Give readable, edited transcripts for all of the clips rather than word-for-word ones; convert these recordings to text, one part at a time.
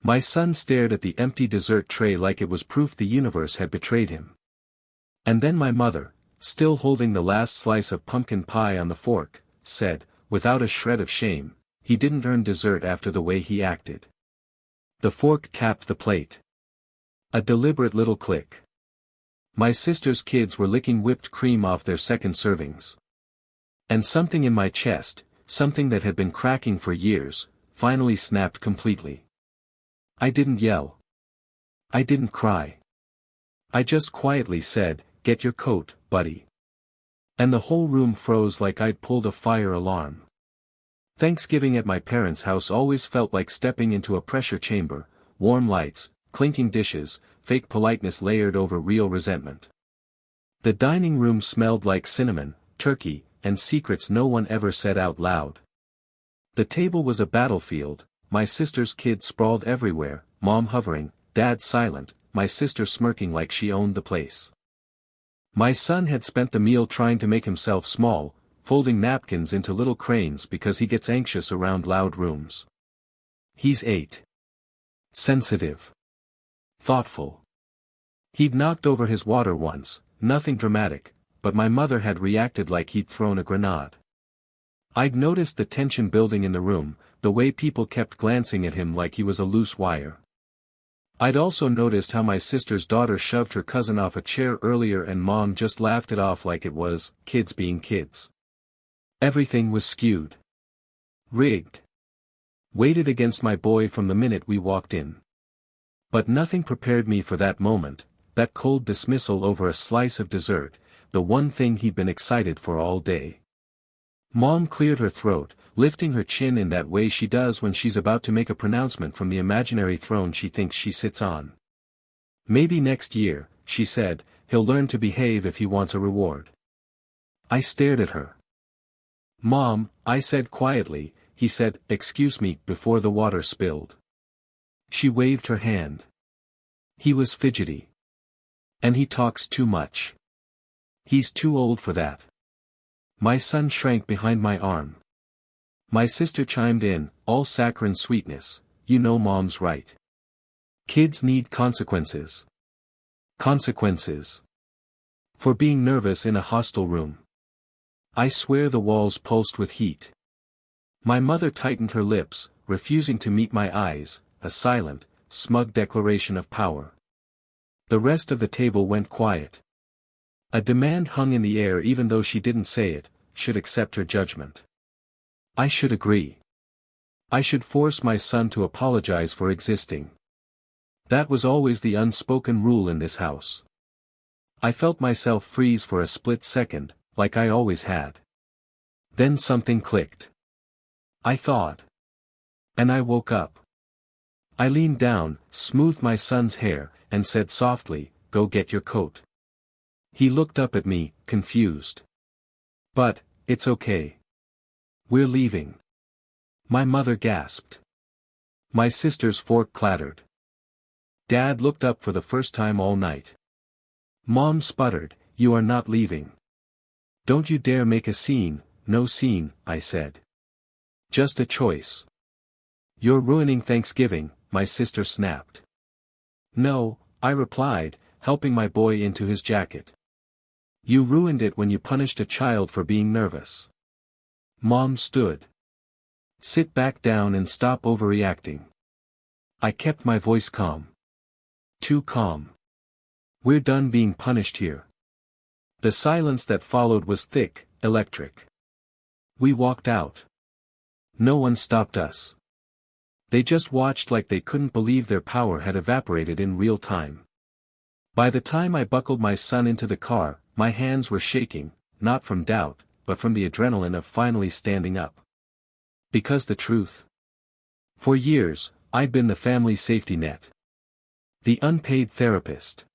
My son stared at the empty dessert tray like it was proof the universe had betrayed him. And then my mother, still holding the last slice of pumpkin pie on the fork, said, without a shred of shame, "He didn't earn dessert after the way he acted." The fork tapped the plate. A deliberate little click. My sister's kids were licking whipped cream off their second servings. And something in my chest, something that had been cracking for years, finally snapped completely. I didn't yell. I didn't cry. I just quietly said, "Get your coat, buddy." And the whole room froze like I'd pulled a fire alarm. Thanksgiving at my parents' house always felt like stepping into a pressure chamber, warm lights, clinking dishes, fake politeness layered over real resentment. The dining room smelled like cinnamon, turkey, and secrets no one ever said out loud. The table was a battlefield, my sister's kids sprawled everywhere, mom hovering, dad silent, my sister smirking like she owned the place. My son had spent the meal trying to make himself small, folding napkins into little cranes because he gets anxious around loud rooms. He's 8. Sensitive. Thoughtful. He'd knocked over his water once, nothing dramatic, but my mother had reacted like he'd thrown a grenade. I'd noticed the tension building in the room, the way people kept glancing at him like he was a loose wire. I'd also noticed how my sister's daughter shoved her cousin off a chair earlier and mom just laughed it off like it was, kids being kids. Everything was skewed. Rigged. Weighted against my boy from the minute we walked in. But nothing prepared me for that moment, that cold dismissal over a slice of dessert, the one thing he'd been excited for all day. Mom cleared her throat, lifting her chin in that way she does when she's about to make a pronouncement from the imaginary throne she thinks she sits on. "Maybe next year," she said, "he'll learn to behave if he wants a reward." I stared at her. "Mom," I said quietly, "he said, 'Excuse me,' before the water spilled." She waved her hand. "He was fidgety. And he talks too much. He's too old for that." My son shrank behind my arm. My sister chimed in, all saccharine sweetness, "You know mom's right. Kids need consequences. Consequences. For being nervous in a hostile room." I swear the walls pulsed with heat. My mother tightened her lips, refusing to meet my eyes, a silent, smug declaration of power. The rest of the table went quiet. A demand hung in the air even though she didn't say it, should accept her judgment. I should agree. I should force my son to apologize for existing. That was always the unspoken rule in this house. I felt myself freeze for a split second, like I always had. Then something clicked. I thawed. And I woke up. I leaned down, smoothed my son's hair, and said softly, "Go get your coat." He looked up at me, confused. "But, it's okay. We're leaving." My mother gasped. My sister's fork clattered. Dad looked up for the first time all night. Mom sputtered, "You are not leaving. Don't you dare make a scene." "No scene," I said. "Just a choice." "You're ruining Thanksgiving," my sister snapped. "No," I replied, helping my boy into his jacket. "You ruined it when you punished a child for being nervous." Mom stood. "Sit back down and stop overreacting." I kept my voice calm. Too calm. "We're done being punished here." The silence that followed was thick, electric. We walked out. No one stopped us. They just watched like they couldn't believe their power had evaporated in real time. By the time I buckled my son into the car, my hands were shaking, not from doubt, but from the adrenaline of finally standing up. Because the truth. For years, I'd been the family safety net. The unpaid therapist.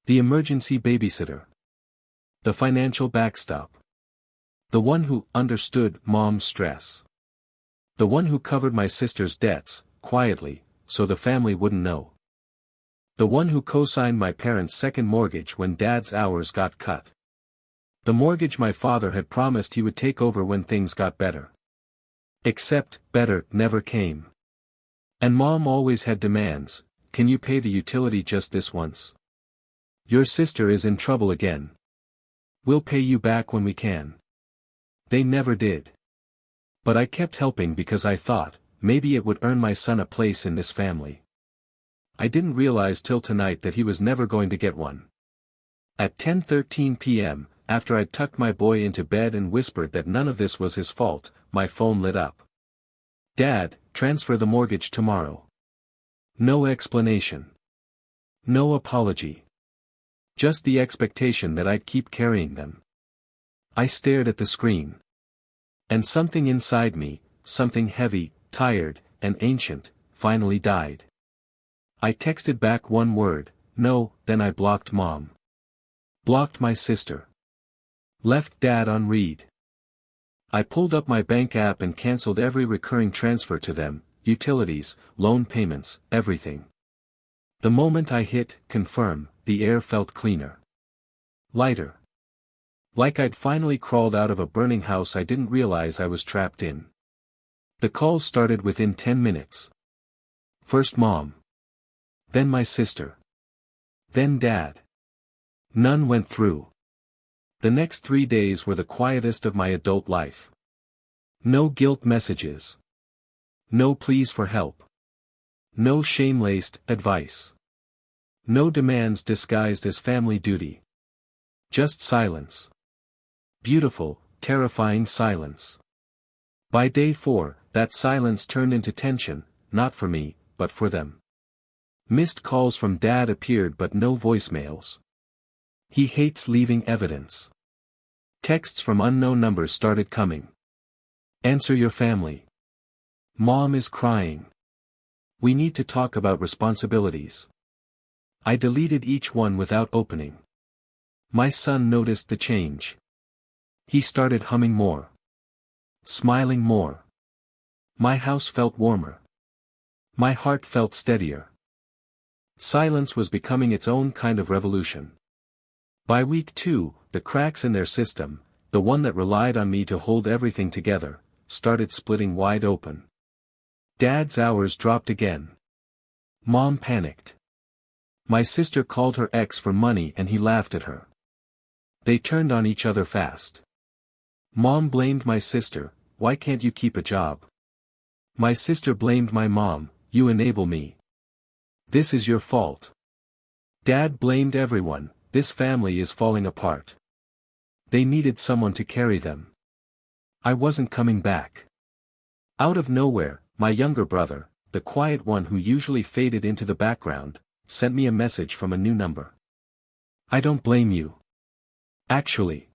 The emergency babysitter. The financial backstop. The one who understood mom's stress. The one who covered my sister's debts, quietly, so the family wouldn't know. The one who co-signed my parents' second mortgage when dad's hours got cut. The mortgage my father had promised he would take over when things got better. Except, better never came. And Mom always had demands. Can you pay the utility just this once? Your sister is in trouble again. We'll pay you back when we can. They never did. But I kept helping because I thought, maybe it would earn my son a place in this family. I didn't realize till tonight that he was never going to get one. At 10:13 p.m., after I'd tucked my boy into bed and whispered that none of this was his fault, my phone lit up. Dad, transfer the mortgage tomorrow. No explanation. No apology. Just the expectation that I'd keep carrying them. I stared at the screen. And something inside me, something heavy, tired, and ancient, finally died. I texted back one word, no, then I blocked Mom. Blocked my sister. Left Dad on read. I pulled up my bank app and canceled every recurring transfer to them, utilities, loan payments, everything. The moment I hit confirm, the air felt cleaner. Lighter. Like I'd finally crawled out of a burning house I didn't realize I was trapped in. The calls started within 10 minutes. First Mom. Then my sister. Then Dad. None went through. The next 3 days were the quietest of my adult life. No guilt messages. No pleas for help. No shame-laced advice. No demands disguised as family duty. Just silence. Beautiful, terrifying silence. By day 4, that silence turned into tension, not for me, but for them. Missed calls from Dad appeared but no voicemails. He hates leaving evidence. Texts from unknown numbers started coming. Answer your family. Mom is crying. We need to talk about responsibilities. I deleted each one without opening. My son noticed the change. He started humming more. Smiling more. My house felt warmer. My heart felt steadier. Silence was becoming its own kind of revolution. By week 2, the cracks in their system, the one that relied on me to hold everything together, started splitting wide open. Dad's hours dropped again. Mom panicked. My sister called her ex for money and he laughed at her. They turned on each other fast. Mom blamed my sister, why can't you keep a job? My sister blamed my mom, you enable me. This is your fault. Dad blamed everyone, this family is falling apart. They needed someone to carry them. I wasn't coming back. Out of nowhere, my younger brother, the quiet one who usually faded into the background, sent me a message from a new number. I don't blame you. Actually.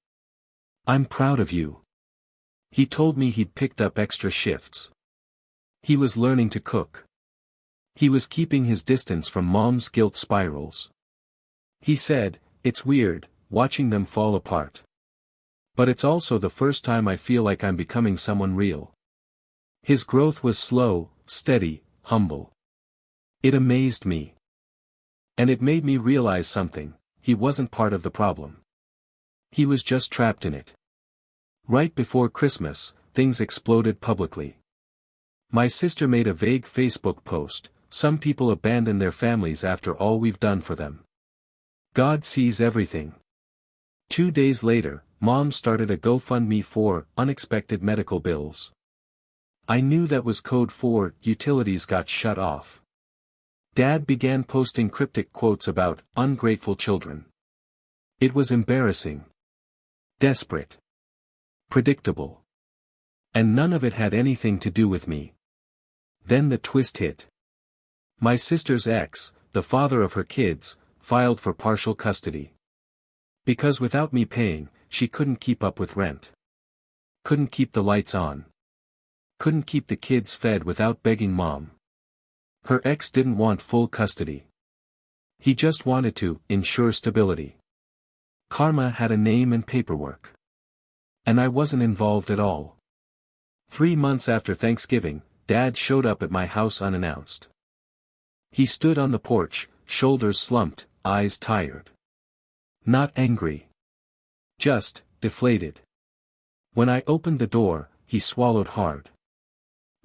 I'm proud of you. He told me he'd picked up extra shifts. He was learning to cook. He was keeping his distance from Mom's guilt spirals. He said, it's weird, watching them fall apart. But it's also the first time I feel like I'm becoming someone real. His growth was slow, steady, humble. It amazed me. And it made me realize something, he wasn't part of the problem. He was just trapped in it. Right before Christmas, things exploded publicly. My sister made a vague Facebook post, some people abandon their families after all we've done for them. God sees everything. 2 days later, Mom started a GoFundMe for unexpected medical bills. I knew that was code for utilities got shut off. Dad began posting cryptic quotes about ungrateful children. It was embarrassing. Desperate. Predictable. And none of it had anything to do with me. Then the twist hit. My sister's ex, the father of her kids, filed for partial custody. Because without me paying, she couldn't keep up with rent. Couldn't keep the lights on. Couldn't keep the kids fed without begging Mom. Her ex didn't want full custody. He just wanted to ensure stability. Karma had a name and paperwork. And I wasn't involved at all. 3 months after Thanksgiving, Dad showed up at my house unannounced. He stood on the porch, shoulders slumped, eyes tired. Not angry. Just deflated. When I opened the door, he swallowed hard.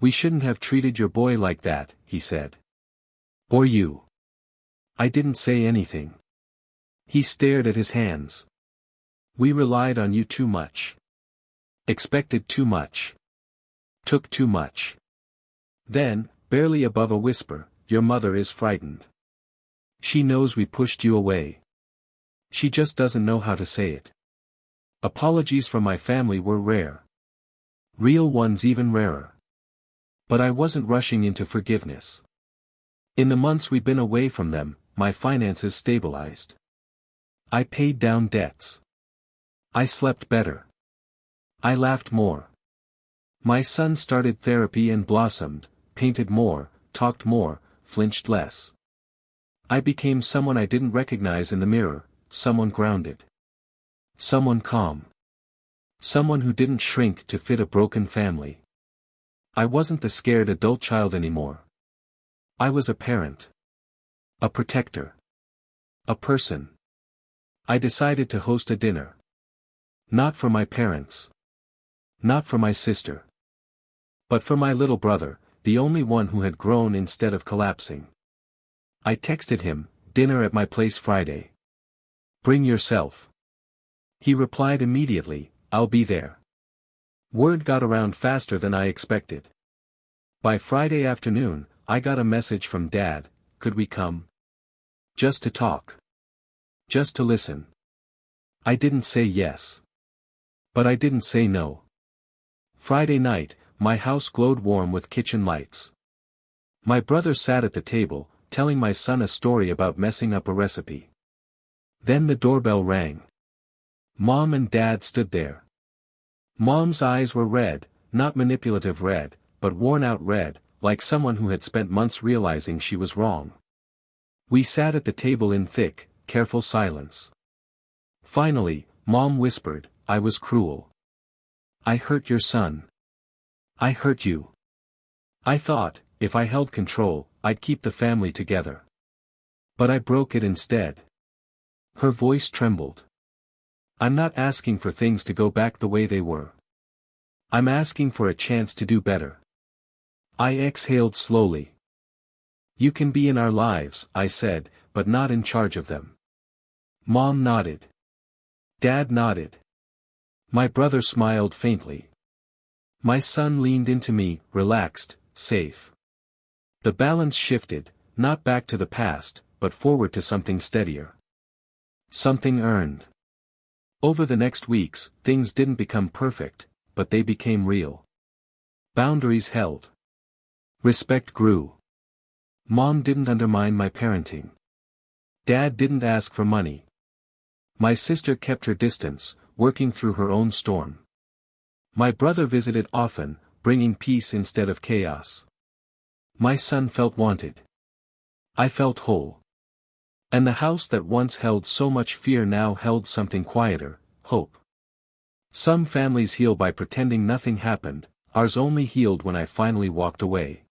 We shouldn't have treated your boy like that, he said. Or you. I didn't say anything. He stared at his hands. We relied on you too much. Expected too much. Took too much. Then, barely above a whisper, your mother is frightened. She knows we pushed you away. She just doesn't know how to say it. Apologies from my family were rare. Real ones even rarer. But I wasn't rushing into forgiveness. In the months we've been away from them, my finances stabilized. I paid down debts. I slept better. I laughed more. My son started therapy and blossomed, painted more, talked more, flinched less. I became someone I didn't recognize in the mirror, someone grounded. Someone calm. Someone who didn't shrink to fit a broken family. I wasn't the scared adult child anymore. I was a parent. A protector. A person. I decided to host a dinner. Not for my parents. Not for my sister. But for my little brother, the only one who had grown instead of collapsing. I texted him, dinner at my place Friday. Bring yourself. He replied immediately, I'll be there. Word got around faster than I expected. By Friday afternoon, I got a message from Dad, could we come? Just to talk. Just to listen. I didn't say yes. But I didn't say no. Friday night, my house glowed warm with kitchen lights. My brother sat at the table, telling my son a story about messing up a recipe. Then the doorbell rang. Mom and Dad stood there. Mom's eyes were red, not manipulative red, but worn-out red, like someone who had spent months realizing she was wrong. We sat at the table in thick, careful silence. Finally, Mom whispered, I was cruel. I hurt your son. I hurt you. I thought, if I held control, I'd keep the family together. But I broke it instead. Her voice trembled. I'm not asking for things to go back the way they were. I'm asking for a chance to do better. I exhaled slowly. You can be in our lives, I said, but not in charge of them. Mom nodded. Dad nodded. My brother smiled faintly. My son leaned into me, relaxed, safe. The balance shifted, not back to the past, but forward to something steadier. Something earned. Over the next weeks, things didn't become perfect, but they became real. Boundaries held. Respect grew. Mom didn't undermine my parenting. Dad didn't ask for money. My sister kept her distance, working through her own storm. My brother visited often, bringing peace instead of chaos. My son felt wanted. I felt whole. And the house that once held so much fear now held something quieter, hope. Some families heal by pretending nothing happened, ours only healed when I finally walked away.